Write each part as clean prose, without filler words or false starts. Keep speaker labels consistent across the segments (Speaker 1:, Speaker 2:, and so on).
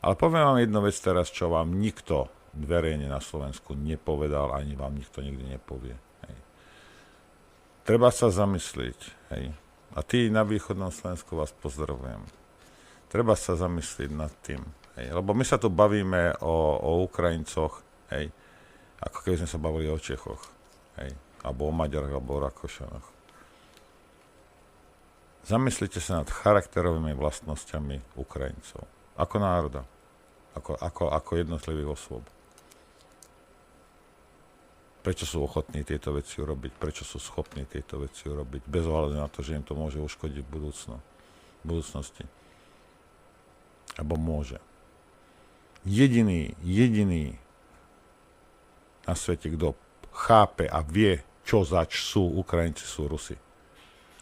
Speaker 1: Ale poviem vám jednu vec teraz, čo vám nikto verejne na Slovensku nepovedal, ani vám nikto nikdy nepovie. Hej. Treba sa zamyslieť. Hej. A tí na východnom Slovensku vás pozdravujem. Treba sa zamyslieť nad tým. Hej. Lebo my sa tu bavíme o Ukrajincoch, hej. Ako keby sme sa bavili o Čechoch. Hej. Alebo o Maďaroch, alebo o Rakúšanoch. Zamyslite sa nad charakterovými vlastnosťami Ukrajincov. Ako národa. Ako jednotlivých osôb. Prečo sú ochotní tieto veci urobiť? Prečo sú schopní tieto veci urobiť? Bez ohľadu na to, že im to môže uškodiť v budúcnosti. Alebo môže. Jediný na svete, kto chápe a vie, čo zač sú Ukrajinci, sú Rusi.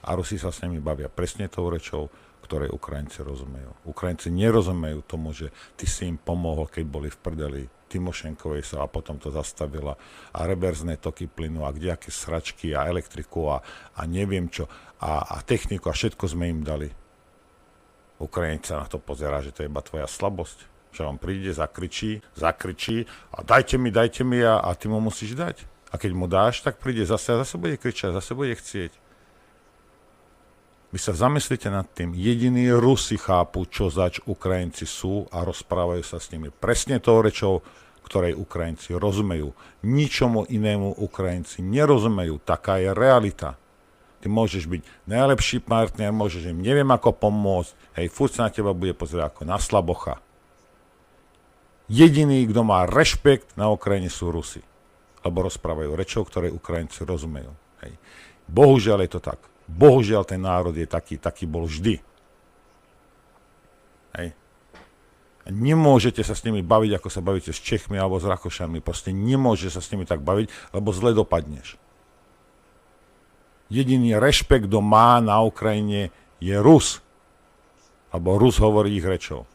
Speaker 1: A Rusi sa s nimi bavia presne tou rečou, ktorej Ukrajinci rozumejú. Ukrajinci nerozumejú tomu, že ty si im pomohol, keď boli v prdeli Timošenkovej sa a potom to zastavila a reverzné toky plynu a kdejaké sračky a elektriku a neviem čo a techniku a všetko sme im dali. Ukrajinci sa na to pozerá, že to je iba tvoja slabosť. Že on príde, zakričí a dajte mi a ty mu musíš dať. A keď mu dáš, tak príde zase a zase bude kričať, zase bude chcieť. Vy sa zamyslite nad tým, jediní Rusi chápu, čo zač Ukrajinci sú a rozprávajú sa s nimi presne tou rečou, ktorej Ukrajinci rozumejú. Ničomu inému Ukrajinci nerozumejú. Taká je realita. Ty môžeš byť najlepší partner, môžeš im neviem ako pomôcť, hej, furt sa na teba bude pozerať ako na slabocha. Jediný, kto má rešpekt na Ukrajine sú Rusi. Lebo rozprávajú rečou, ktorej Ukrajinci rozumejú. Hej. Bohužiaľ je to tak. Bohužiaľ ten národ je taký bol vždy. Hej. A nemôžete sa s nimi baviť, ako sa bavíte s Čechmi alebo s Rakúšanmi. Proste nemôžete sa s nimi tak baviť, lebo zle dopadneš. Jediný rešpekt, kto má na Ukrajine, je Rus. Alebo Rus hovorí ich rečou.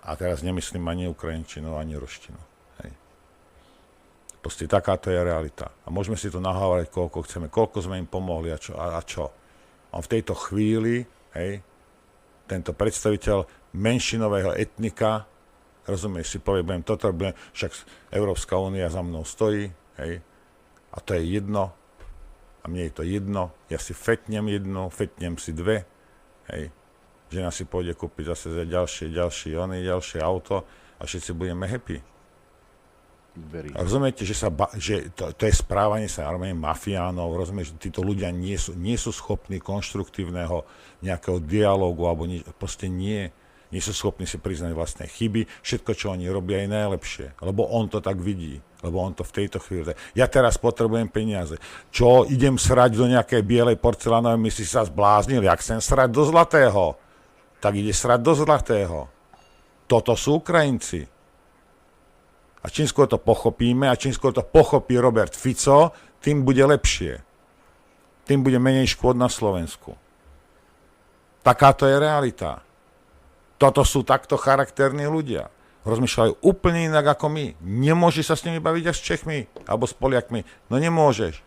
Speaker 1: A teraz nemyslím ani ukrajinčinu, ani ruštinu. Hej. Proste takáto je realita. A môžeme si to nahovárať, koľko chceme, koľko sme im pomohli a čo. On v tejto chvíli, hej, tento predstaviteľ menšinového etnika, rozumieš, si povie, však Európska únia za mnou stojí, hej, a to je jedno, a mne je to jedno, ja si fetnem jednu, fetnem si dve, hej, žena si pôjde kúpiť zase za ďalšie auto a všetci budeme happy. A rozumiete, že to je správanie sa mafiánov, rozumiete, že títo ľudia nie sú schopní konštruktívneho nejakého dialógu, alebo proste nie sú schopní si priznať vlastné chyby, všetko, čo oni robia, je najlepšie, lebo on to tak vidí, lebo on to v tejto chvíli. Ja teraz potrebujem peniaze. Čo, idem srať do nejakej bielej porcelánovej, my si sa zbláznili, ak chcem srať do zlatého, tak ide srať do zlatého. Toto sú Ukrajinci. A čím skôr to pochopíme a čím skôr to pochopí Robert Fico, tým bude lepšie. Tým bude menej škôd na Slovensku. Takáto je realita. Toto sú takto charakterní ľudia. Rozmýšľajú úplne inak ako my. Nemôžeš sa s nimi baviť až s Čechmi alebo s Poliakmi. No nemôžeš.